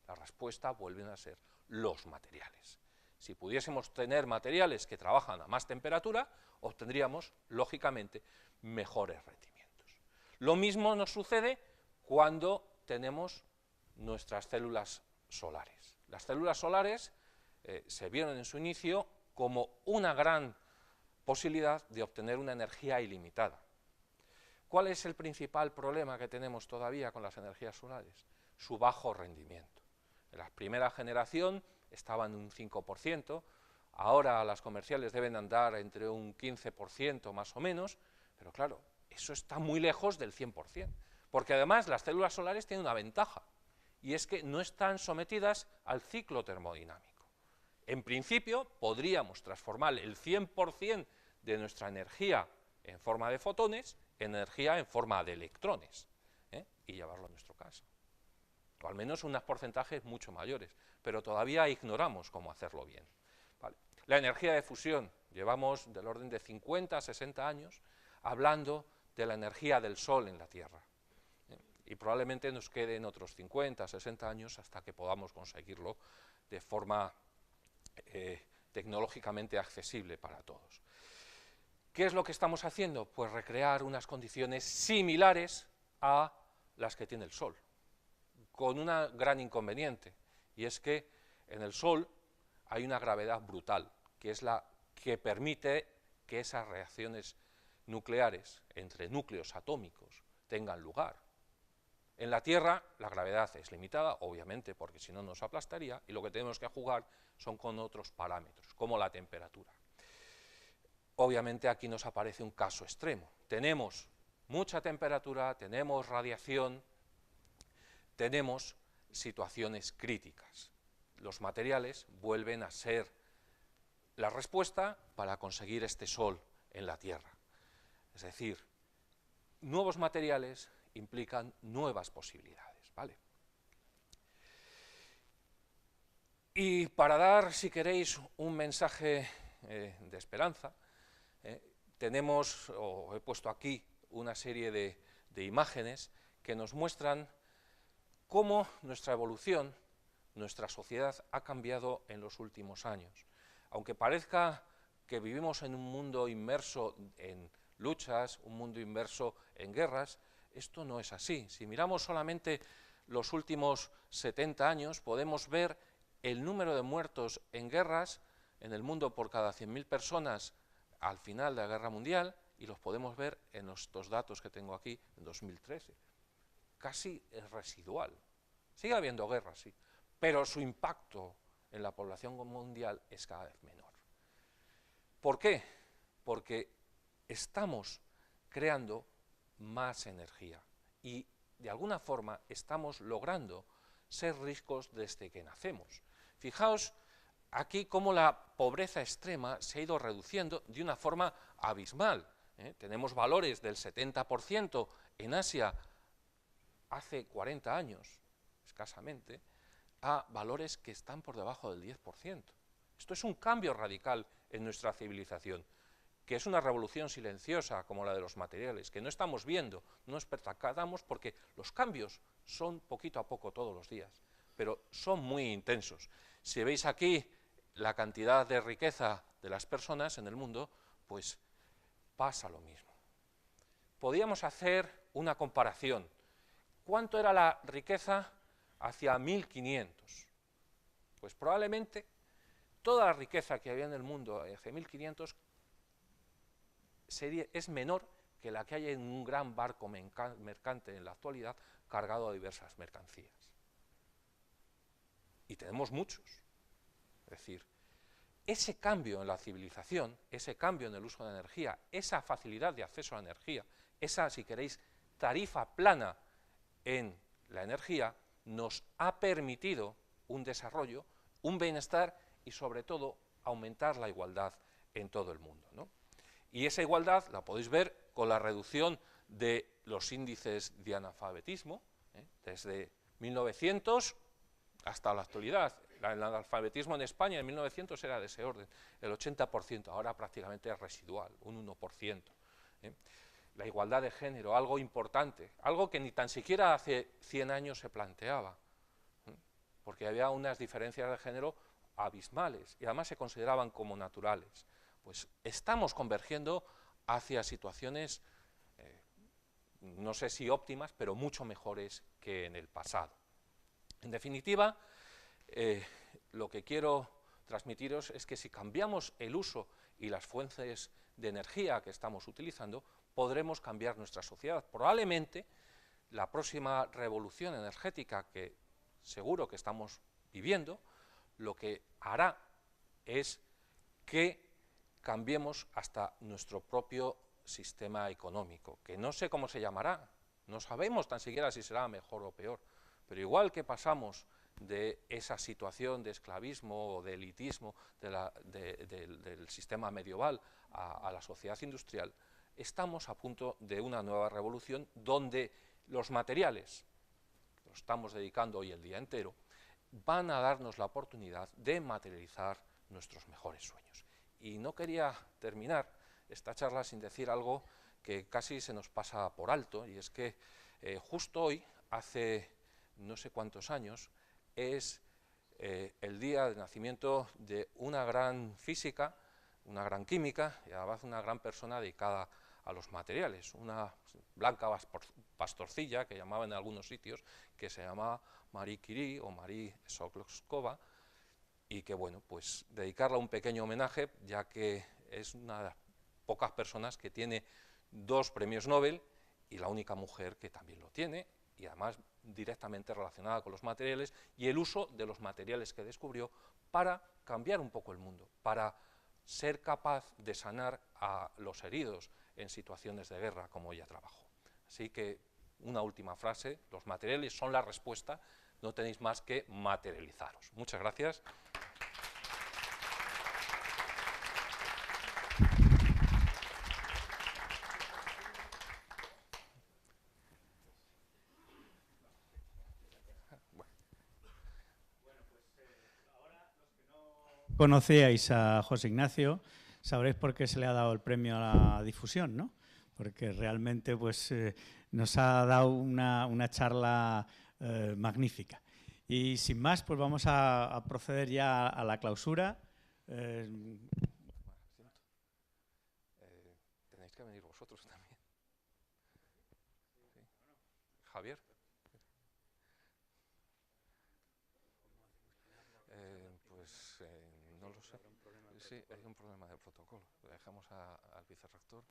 La respuesta vuelven a ser los materiales. Si pudiésemos tener materiales que trabajan a más temperatura, obtendríamos, lógicamente, mejores rendimientos. Lo mismo nos sucede cuando tenemos nuestras células solares. Las células solares se vieron en su inicio como una gran posibilidad de obtener una energía ilimitada. ¿Cuál es el principal problema que tenemos todavía con las energías solares? Su bajo rendimiento. En la primera generación estaban en un 5%, ahora las comerciales deben andar entre un 15% más o menos, pero claro, eso está muy lejos del 100%, porque además las células solares tienen una ventaja, y es que no están sometidas al ciclo termodinámico. En principio, podríamos transformar el 100% de nuestra energía en forma de fotones en energía en forma de electrones, y llevarlo a nuestro caso. O al menos unos porcentajes mucho mayores, pero todavía ignoramos cómo hacerlo bien. ¿Vale? La energía de fusión, llevamos del orden de 50 a 60 años hablando de la energía del Sol en la Tierra. Y probablemente nos queden otros 50, 60 años hasta que podamos conseguirlo de forma tecnológicamente accesible para todos. ¿Qué es lo que estamos haciendo? Pues recrear unas condiciones similares a las que tiene el Sol, con un gran inconveniente, y es que en el Sol hay una gravedad brutal, que es la que permite que esas reacciones nucleares entre núcleos atómicos tengan lugar. En la Tierra la gravedad es limitada, obviamente, porque si no nos aplastaría, y lo que tenemos que jugar son con otros parámetros, como la temperatura. Obviamente aquí nos aparece un caso extremo. Tenemos mucha temperatura, tenemos radiación, tenemos situaciones críticas. Los materiales vuelven a ser la respuesta para conseguir este Sol en la Tierra. Es decir, nuevos materiales implican nuevas posibilidades, ¿vale? Y para dar, si queréis, un mensaje de esperanza, he puesto aquí una serie de imágenes que nos muestran cómo nuestra evolución, nuestra sociedad ha cambiado en los últimos años. Aunque parezca que vivimos en un mundo inmerso en luchas, un mundo inmerso en guerras, esto no es así. Si miramos solamente los últimos 70 años, podemos ver el número de muertos en guerras en el mundo por cada 100.000 personas al final de la Guerra Mundial, y los podemos ver en estos datos que tengo aquí, en 2013. Casi es residual. Sigue habiendo guerras, sí, pero su impacto en la población mundial es cada vez menor. ¿Por qué? Porque estamos creando más energía y, de alguna forma, estamos logrando ser ricos desde que nacemos. Fijaos aquí cómo la pobreza extrema se ha ido reduciendo de una forma abismal. Tenemos valores del 70% en Asia hace 40 años, escasamente, a valores que están por debajo del 10%. Esto es un cambio radical en nuestra civilización, que es una revolución silenciosa como la de los materiales, que no estamos viendo, no nos percatamos porque los cambios son poquito a poco todos los días, pero son muy intensos. Si veis aquí la cantidad de riqueza de las personas en el mundo, pues pasa lo mismo. Podríamos hacer una comparación. ¿Cuánto era la riqueza hacia 1500? Pues probablemente toda la riqueza que había en el mundo hacia 1500 es menor que la que hay en un gran barco mercante en la actualidad cargado de diversas mercancías. Y tenemos muchos. Es decir, ese cambio en la civilización, ese cambio en el uso de la energía, esa facilidad de acceso a la energía, esa, si queréis, tarifa plana en la energía, nos ha permitido un desarrollo, un bienestar y, sobre todo, aumentar la igualdad en todo el mundo, ¿no? Y esa igualdad la podéis ver con la reducción de los índices de analfabetismo, desde 1900 hasta la actualidad. El analfabetismo en España en 1900 era de ese orden, el 80%, ahora prácticamente es residual, un 1%. La igualdad de género, algo importante, algo que ni tan siquiera hace 100 años se planteaba, porque había unas diferencias de género abismales y además se consideraban como naturales. Pues estamos convergiendo hacia situaciones, no sé si óptimas, pero mucho mejores que en el pasado. En definitiva, lo que quiero transmitiros es que si cambiamos el uso y las fuentes de energía que estamos utilizando, podremos cambiar nuestra sociedad. Probablemente la próxima revolución energética que seguro que estamos viviendo, lo que hará es que cambiemos hasta nuestro propio sistema económico, que no sé cómo se llamará, no sabemos tan siquiera si será mejor o peor, pero igual que pasamos de esa situación de esclavismo o de elitismo del sistema medieval a la sociedad industrial, estamos a punto de una nueva revolución donde los materiales, que los estamos dedicando hoy el día entero, van a darnos la oportunidad de materializar nuestros mejores sueños. Y no quería terminar esta charla sin decir algo que casi se nos pasa por alto, y es que justo hoy, hace no sé cuántos años, es el día de nacimiento de una gran física, una gran química y además una gran persona dedicada a los materiales, una blanca pastorcilla que llamaban en algunos sitios, que se llamaba Marie Curie o Marie Sklodowska, y que bueno, pues dedicarle un pequeño homenaje, ya que es una de las pocas personas que tiene 2 premios Nobel y la única mujer que también lo tiene, y además directamente relacionada con los materiales y el uso de los materiales que descubrió para cambiar un poco el mundo, para ser capaz de sanar a los heridos en situaciones de guerra, como ella trabajó. Así que una última frase: los materiales son la respuesta, no tenéis más que materializaros. Muchas gracias. Conocíais a José Ignacio, sabréis por qué se le ha dado el premio a la difusión, ¿no? Porque realmente pues, nos ha dado una charla magnífica. Y sin más, pues vamos a proceder ya a la clausura. Tenéis que venir vosotros también. ¿Sí? Javier. Pues no lo sé. Sí, hay un problema de protocolo. Lo dejamos al vicerrector.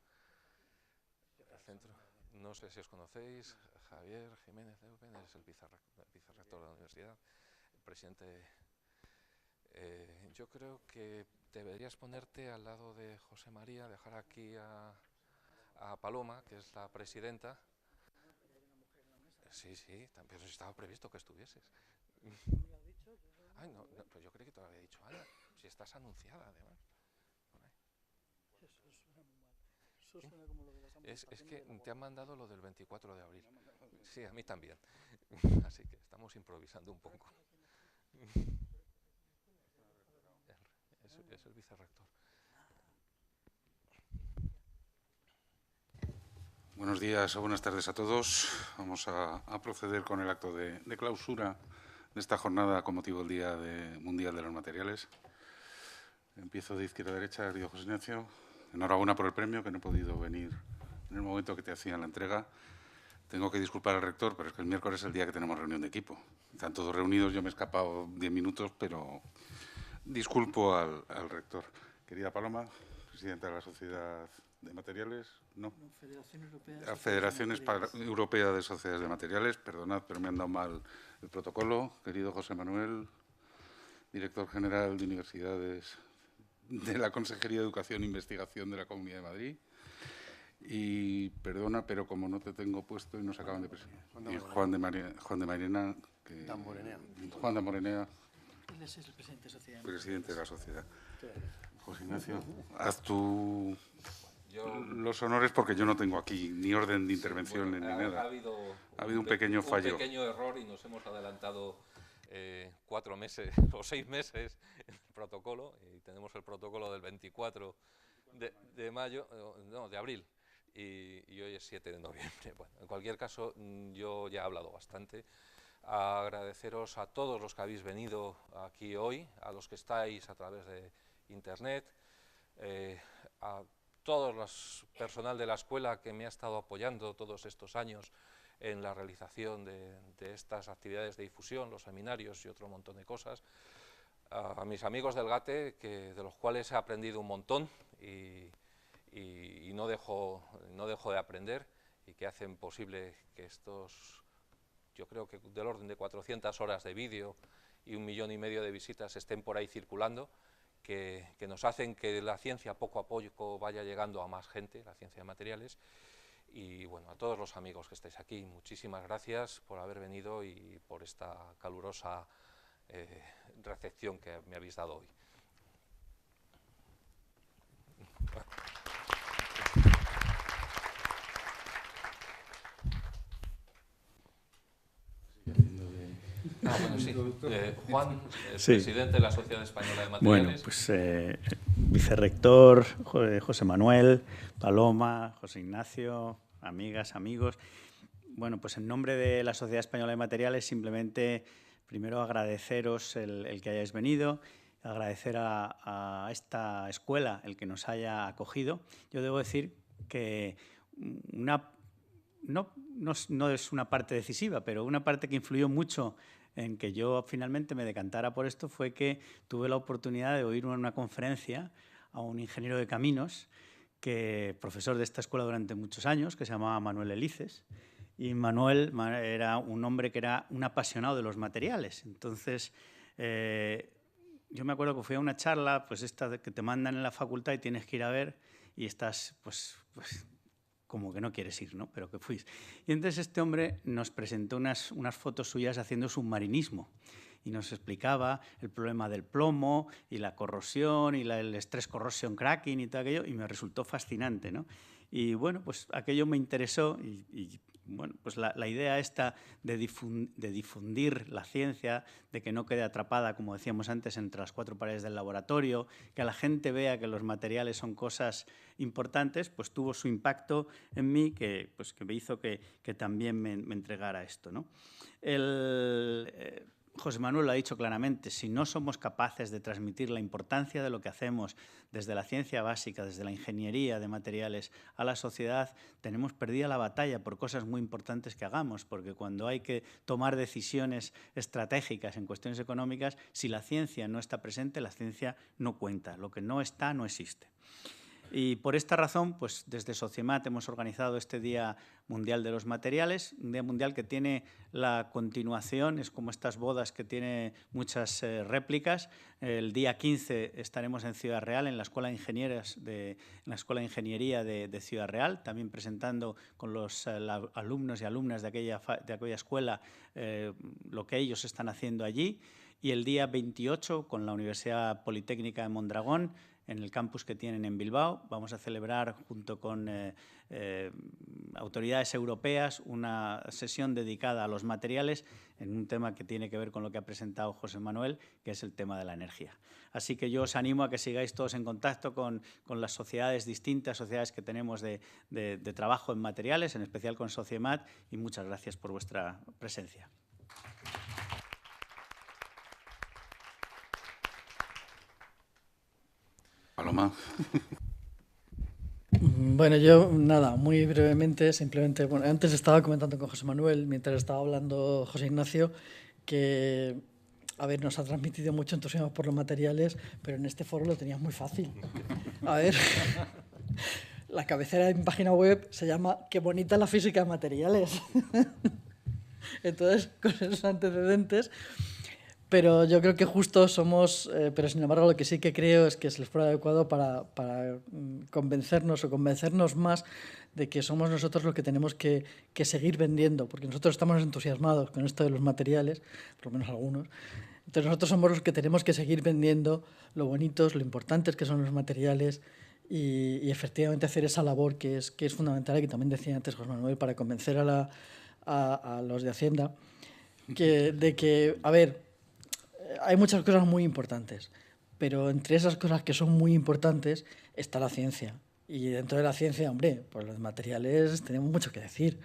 El centro. No sé si os conocéis. Javier Jiménez Eupen es el vicerrector de la universidad, el presidente. Yo creo que deberías ponerte al lado de José María, dejar aquí a Paloma, que es la presidenta. Sí, también estaba previsto que estuvieses. Ay, no, pues yo creo que te lo había dicho Ana, si estás anunciada además. Eso suena muy mal. Eso suena como lo de las Es que te han mandado lo del 24 de abril. Sí, a mí también. Así que estamos improvisando un poco. Es el vicerrector. Buenos días o buenas tardes a todos. Vamos a proceder con el acto de clausura de esta jornada con motivo del Día Mundial de los Materiales. Empiezo de izquierda a derecha, querido José Ignacio. Enhorabuena por el premio, que no he podido venir en el momento que te hacían la entrega. Tengo que disculpar al rector, pero es que el miércoles es el día que tenemos reunión de equipo. Están todos reunidos, yo me he escapado 10 minutos, pero disculpo al rector. Querida Paloma, presidenta de la Sociedad de Materiales, no. Federación Europea de Sociedades de Materiales, perdonad, pero me han dado mal el protocolo. Querido José Manuel, director general de Universidades de la Consejería de Educación e Investigación de la Comunidad de Madrid. Y perdona, pero como no te tengo puesto y nos acaban de presentar. Juan de Mairena. Juan de Morenea. Él es el presidente de la sociedad. Presidente de la sociedad. José Ignacio, haz tú los honores porque yo no tengo aquí ni orden de intervención ni nada. Ha habido un pequeño fallo. Un pequeño error y nos hemos adelantado 4 meses o 6 meses en el protocolo, y tenemos el protocolo del 24 de mayo, no, de abril, y hoy es 7 de noviembre. Bueno, en cualquier caso, yo ya he hablado bastante. Agradeceros a todos los que habéis venido aquí hoy, a los que estáis a través de internet, a todo el personal de la escuela que me ha estado apoyando todos estos años en la realización de estas actividades de difusión, los seminarios y otro montón de cosas, a mis amigos del GATE, de los cuales he aprendido un montón y no dejo de aprender, y que hacen posible que estos, yo creo que del orden de 400 horas de vídeo y 1,5 millones de visitas estén por ahí circulando, que nos hacen que la ciencia poco a poco vaya llegando a más gente, la ciencia de materiales. Y bueno, a todos los amigos que estáis aquí, muchísimas gracias por haber venido y por esta calurosa recepción que me habéis dado hoy. Bueno, sí. Juan, presidente de la Sociedad Española de Materiales. Bueno, pues vicerrector, José Manuel, Paloma, José Ignacio, amigas, amigos. Bueno, pues en nombre de la Sociedad Española de Materiales, simplemente primero agradeceros el que hayáis venido, agradecer a esta escuela el que nos haya acogido. Yo debo decir que no es una parte decisiva, pero una parte que influyó mucho en que yo finalmente me decantara por esto fue que tuve la oportunidad de oír en una conferencia a un ingeniero de caminos, profesor de esta escuela durante muchos años, que se llamaba Manuel Elices. Y Manuel era un hombre que era un apasionado de los materiales. Entonces, yo me acuerdo que fui a una charla, pues esta que te mandan en la facultad y tienes que ir a ver, y estás, pues como que no quieres ir, ¿no? Pero que fuiste. Y entonces este hombre nos presentó unas fotos suyas haciendo submarinismo y nos explicaba el problema del plomo y la corrosión y el stress corrosion cracking y todo aquello, y me resultó fascinante, ¿no? Y bueno, pues aquello me interesó y bueno, pues la idea esta de difundir la ciencia, de que no quede atrapada, como decíamos antes, entre las 4 paredes del laboratorio, que la gente vea que los materiales son cosas importantes, pues tuvo su impacto en mí, que me hizo que también me entregara esto, ¿no? José Manuel lo ha dicho claramente, si no somos capaces de transmitir la importancia de lo que hacemos desde la ciencia básica, desde la ingeniería de materiales a la sociedad, tenemos perdida la batalla por cosas muy importantes que hagamos, porque cuando hay que tomar decisiones estratégicas en cuestiones económicas, si la ciencia no está presente, la ciencia no cuenta, lo que no está no existe. Y por esta razón, pues desde Sociemat hemos organizado este Día Mundial de los Materiales, un Día Mundial que tiene la continuación, es como estas bodas que tiene muchas réplicas. El día 15 estaremos en Ciudad Real, en la Escuela de Ingeniería de Ciudad Real, también presentando con los alumnos y alumnas de aquella escuela lo que ellos están haciendo allí. Y el día 28, con la Universidad Politécnica de Mondragón, en el campus que tienen en Bilbao, vamos a celebrar junto con autoridades europeas una sesión dedicada a los materiales en un tema que tiene que ver con lo que ha presentado José Manuel, que es el tema de la energía. Así que yo os animo a que sigáis todos en contacto con las sociedades distintas, sociedades que tenemos de trabajo en materiales, en especial con Sociemat, y muchas gracias por vuestra presencia. Paloma. Bueno, yo nada, muy brevemente, simplemente, bueno, antes estaba comentando con José Manuel, mientras estaba hablando José Ignacio, que, a ver, nos ha transmitido mucho entusiasmo por los materiales, pero en este foro lo tenías muy fácil. A ver, la cabecera de mi página web se llama Qué bonita la física de materiales. Entonces, con esos antecedentes... Pero yo creo que justo somos, pero sin embargo lo que sí que creo es que es el foro adecuado para convencernos más de que somos nosotros los que tenemos que seguir vendiendo, porque nosotros estamos entusiasmados con esto de los materiales, por lo menos algunos, Entonces nosotros somos los que tenemos que seguir vendiendo lo bonitos, lo importantes que son los materiales y efectivamente hacer esa labor que es fundamental, y que también decía antes José Manuel, para convencer a los de Hacienda de que, a ver, hay muchas cosas muy importantes, pero entre esas cosas que son muy importantes está la ciencia. Y dentro de la ciencia, hombre, pues los materiales tenemos mucho que decir.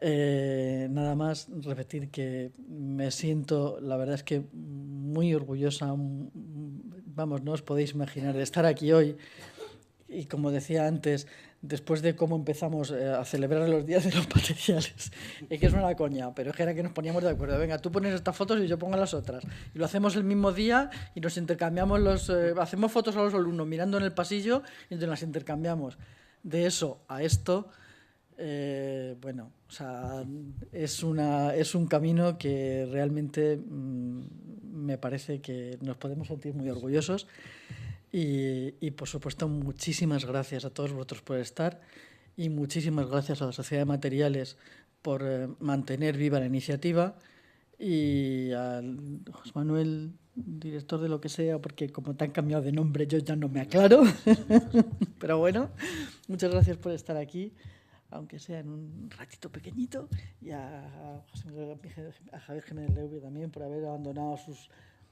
Nada más repetir que me siento, la verdad es que muy orgullosa, vamos, no os podéis imaginar de estar aquí hoy. Y como decía antes, después de cómo empezamos a celebrar los días de los materiales, es que es una coña, pero es que era que nos poníamos de acuerdo. Venga, tú pones estas fotos y yo pongo las otras. Y lo hacemos el mismo día y nos intercambiamos hacemos fotos a los alumnos mirando en el pasillo y entonces las intercambiamos. De eso a esto, bueno, o sea, es un camino que realmente me parece que nos podemos sentir muy orgullosos. Y, por supuesto, muchísimas gracias a todos vosotros por estar y muchísimas gracias a la Sociedad de Materiales por mantener viva la iniciativa, y al José Manuel, director de lo que sea, porque como te han cambiado de nombre yo ya no me aclaro. Pero bueno, muchas gracias por estar aquí, aunque sea en un ratito pequeñito, y a Javier Jiménez Leuve también por haber abandonado a sus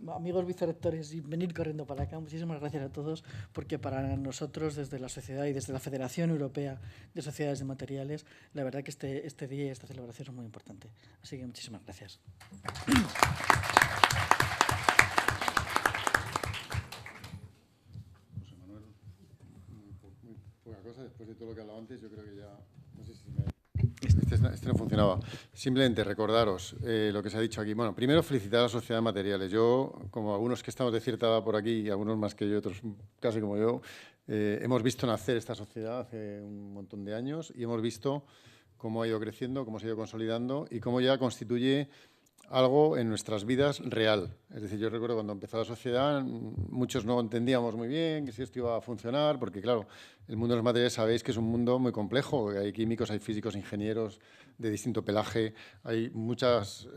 amigos vicerrectores y venir corriendo para acá. Muchísimas gracias a todos, porque para nosotros desde la sociedad y desde la Federación Europea de Sociedades de Materiales, la verdad que este día y esta celebración es muy importante. Así que muchísimas gracias. José Manuel, muy poca cosa. Después de todo lo que he hablado antes, yo creo que ya... No sé si me... Este no funcionaba. Simplemente recordaros lo que se ha dicho aquí. Bueno, primero felicitar a la Sociedad de Materiales. Yo, como algunos que estamos de cierta edad por aquí, y algunos más que yo, otros casi como yo, hemos visto nacer esta sociedad hace un montón de años y hemos visto cómo ha ido creciendo, cómo se ha ido consolidando y cómo ya constituye algo en nuestras vidas real. Es decir, yo recuerdo cuando empezó la sociedad, muchos no entendíamos muy bien que si esto iba a funcionar, porque claro, el mundo de los materiales sabéis que es un mundo muy complejo, hay químicos, hay físicos, ingenieros de distinto pelaje, hay muchos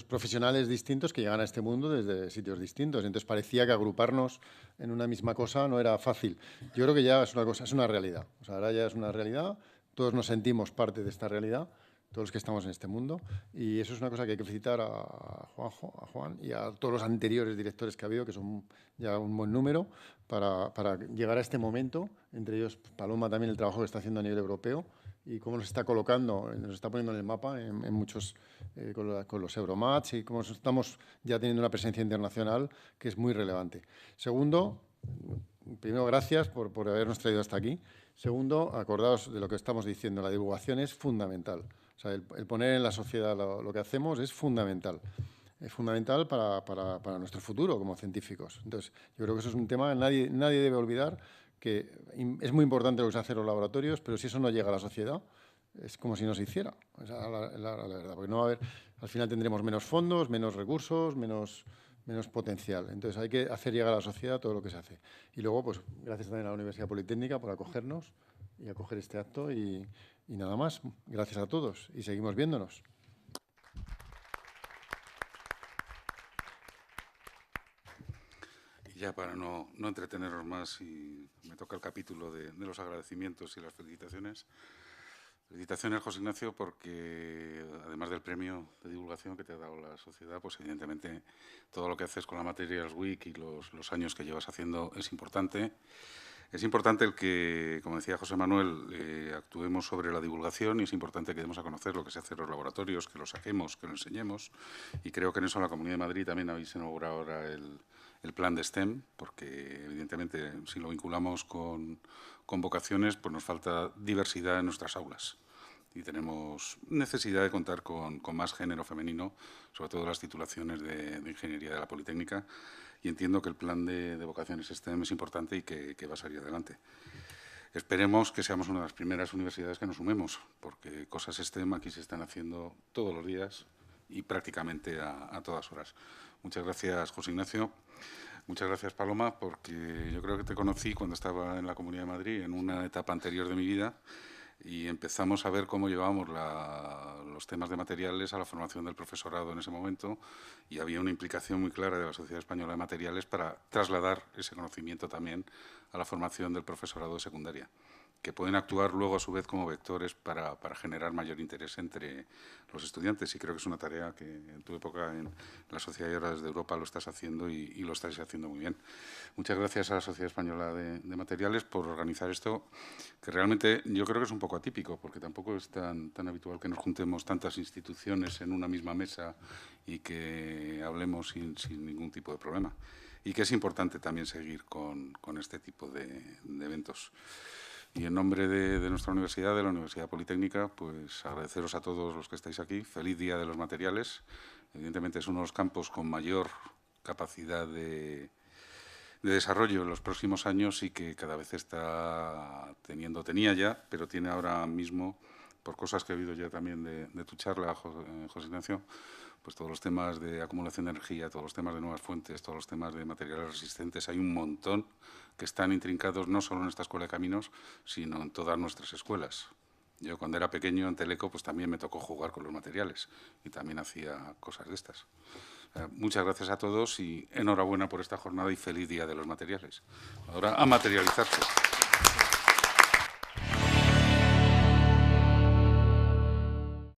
profesionales distintos que llegan a este mundo desde sitios distintos, entonces parecía que agruparnos en una misma cosa no era fácil. Yo creo que ya es una cosa, es una realidad, o sea, ahora ya es una realidad, todos nos sentimos parte de esta realidad, todos los que estamos en este mundo, y eso es una cosa que hay que felicitar a Juan y a todos los anteriores directores que ha habido, que son ya un buen número, para llegar a este momento, entre ellos Paloma también, el trabajo que está haciendo a nivel europeo y cómo nos está colocando, nos está poniendo en el mapa en muchos, con los Euromats, y cómo estamos ya teniendo una presencia internacional que es muy relevante. Segundo, primero, gracias por habernos traído hasta aquí. Segundo, acordaos de lo que estamos diciendo, la divulgación es fundamental. O sea, el poner en la sociedad lo que hacemos es fundamental. Es fundamental para nuestro futuro como científicos. Entonces, yo creo que eso es un tema que nadie debe olvidar, que es muy importante lo que se hace en los laboratorios, pero si eso no llega a la sociedad, es como si no se hiciera. O sea, la verdad, porque no va a haber, al final tendremos menos fondos, menos recursos, menos potencial. Entonces, hay que hacer llegar a la sociedad todo lo que se hace. Y luego, pues, gracias también a la Universidad Politécnica por acogernos y acoger este acto y nada más. Gracias a todos y seguimos viéndonos. Y ya para no entreteneros más, y me toca el capítulo de los agradecimientos y las felicitaciones. Felicitaciones, José Ignacio, porque además del premio de divulgación que te ha dado la sociedad, pues evidentemente todo lo que haces con la Materials Week y los años que llevas haciendo es importante. Es importante el que, como decía José Manuel, actuemos sobre la divulgación, y es importante que demos a conocer lo que se hace en los laboratorios, que lo saquemos, que lo enseñemos. Y creo que en eso en la Comunidad de Madrid también habéis inaugurado ahora el plan de STEM, porque evidentemente si lo vinculamos con vocaciones, pues nos falta diversidad en nuestras aulas. Y tenemos necesidad de contar con más género femenino, sobre todo las titulaciones de Ingeniería de la Politécnica. Y entiendo que el plan de vocaciones STEM es importante y que va a salir adelante. Esperemos que seamos una de las primeras universidades que nos sumemos, porque cosas STEM aquí se están haciendo todos los días y prácticamente a todas horas. Muchas gracias, José Ignacio. Muchas gracias, Paloma, porque yo creo que te conocí cuando estaba en la Comunidad de Madrid, en una etapa anterior de mi vida, y empezamos a ver cómo llevábamos los temas de materiales a la formación del profesorado en ese momento, y había una implicación muy clara de la Sociedad Española de Materiales para trasladar ese conocimiento también a la formación del profesorado de secundaria, que pueden actuar luego a su vez como vectores para generar mayor interés entre los estudiantes, y creo que es una tarea que en tu época en la Sociedad y ahora desde Europa lo estás haciendo y lo estáis haciendo muy bien. Muchas gracias a la Sociedad Española de Materiales por organizar esto, que realmente yo creo que es un poco atípico, porque tampoco es tan habitual que nos juntemos tantas instituciones en una misma mesa y que hablemos sin ningún tipo de problema, y que es importante también seguir con este tipo de eventos. Y en nombre de nuestra universidad, de la Universidad Politécnica, pues agradeceros a todos los que estáis aquí. Feliz Día de los Materiales. Evidentemente es uno de los campos con mayor capacidad de desarrollo en los próximos años y que cada vez tenía ya, pero tiene ahora mismo, por cosas que he oído ya también de tu charla, José Ignacio, pues todos los temas de acumulación de energía, todos los temas de nuevas fuentes, todos los temas de materiales resistentes. Hay un montón que están intrincados no solo en esta Escuela de Caminos, sino en todas nuestras escuelas. Yo cuando era pequeño en Teleco pues también me tocó jugar con los materiales y también hacía cosas de estas. Muchas gracias a todos y enhorabuena por esta jornada y feliz Día de los Materiales. Ahora a materializarse.